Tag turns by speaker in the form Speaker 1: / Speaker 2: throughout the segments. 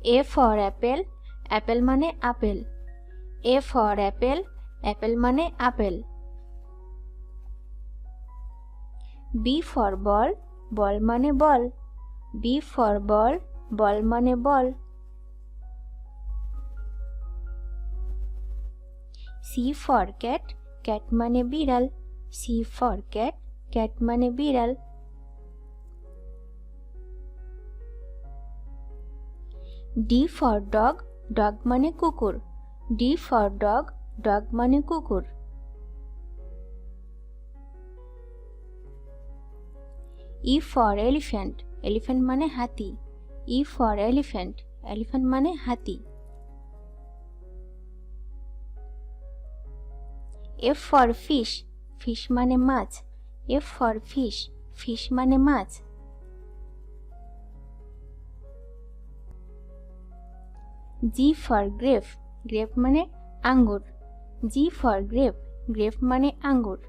Speaker 1: A for apple, apple মানে apple. A for apple, apple মানে apple. B for ball, ball মানে বল। B for ball, ball মানে বল। C for cat, cat মানে বিড়াল। C for cat, cat মানে বিড়াল। D for dog, dog মানে কুকুর। D for dog, dog মানে কুকুর। E for elephant, elephant মানে হাতি। E for elephant, elephant মানে হাতি। F for fish, fish মানে মাছ। F for fish, fish মানে মাছ। G for grape, grape মানে আঙ্গুর। G for grape, grape মানে আঙ্গুর।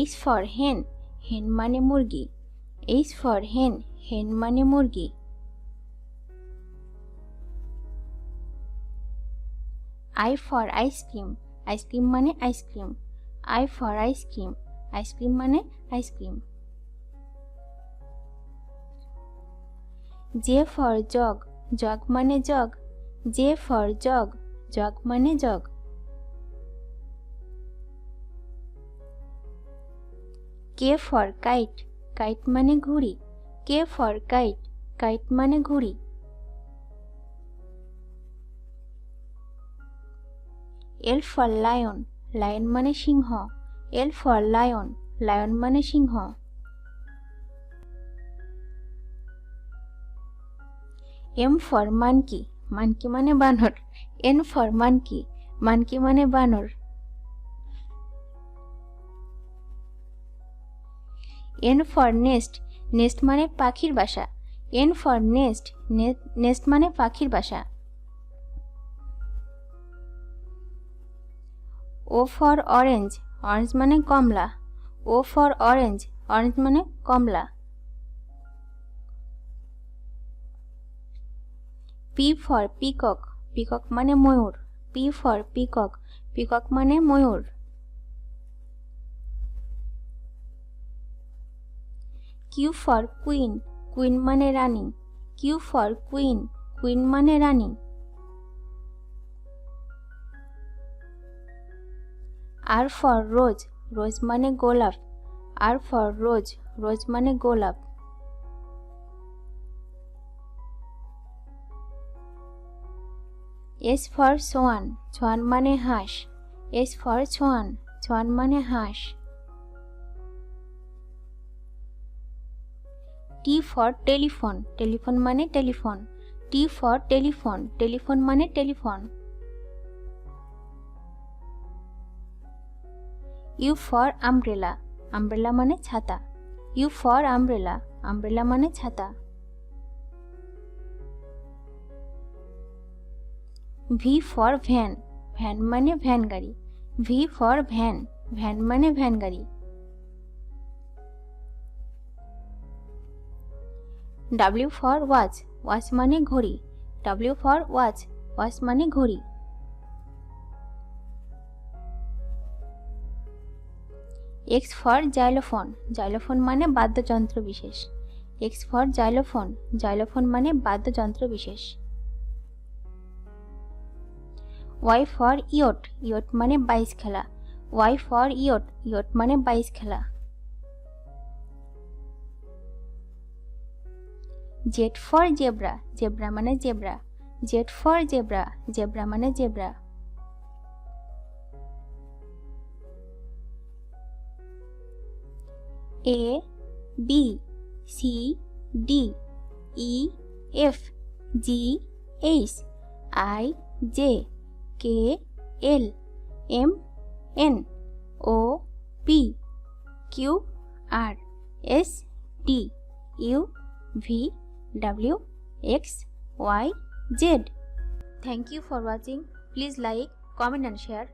Speaker 1: H for hen, hen মানে মুরগি। H for hen, hen মানে মুরগি। I for ice cream, ice cream মানে ice cream. I for ice cream, ice cream মানে ice cream. J for jug, jug মানে jug. J for jug, jug মানে jug. K for kite, kite মানে ঘুড়ি। K for kite, kite মানে ঘুড়ি। L for lion, lion মানে সিংহ। L for lion, lion মানে সিংহ। M for monkey, monkey মানে বানর। N for monkey, monkey মানে বানর। N for nest, nest মানে পাখির বাসা। N for nest, nest মানে পাখির বাসা। O for orange, orange মানে কমলা। O for orange, orange মানে কমলা। P for peacock, peacock মানে ময়ূর। P for peacock, peacock মানে ময়ূর। Q for queen, queen মানে রানী। Q for queen, queen মানে রানী। R for rose, rose মানে গোলাপ। R for rose, rose মানে গোলাপ। S for swan, swan মানে হাঁস। S for swan, swan মানে হাঁস। T for telephone, telephone মানে telephone. T for telephone, telephone মানে telephone. U for umbrella, umbrella মানে ছাতা। U for umbrella, umbrella মানে ছাতা। V for van, van মানে ভ্যান গাড়ি। V for van, van মানে ভ্যান গাড়ি। W for watch, watch মানে ঘড়ি। W for watch, watch মানে ঘড়ি। X for xylophone, xylophone মানে বাদ্যযন্ত্র বিশেষ। X for xylophone, xylophone মানে বাদ্যযন্ত্র বিশেষ। Y for yacht, yacht মানে বাইচ খেলা। Y for yacht, yacht মানে বাইচ খেলা। Z for zebra, zebra মানে zebra. Z for zebra, zebra মানে zebra. A, B, C, D, E, F, G, H, I, J, K, L, M, N, O, P, Q, R, S, T, U, V, W, X, Y, Z. Thank you for watching. Please like, comment and share.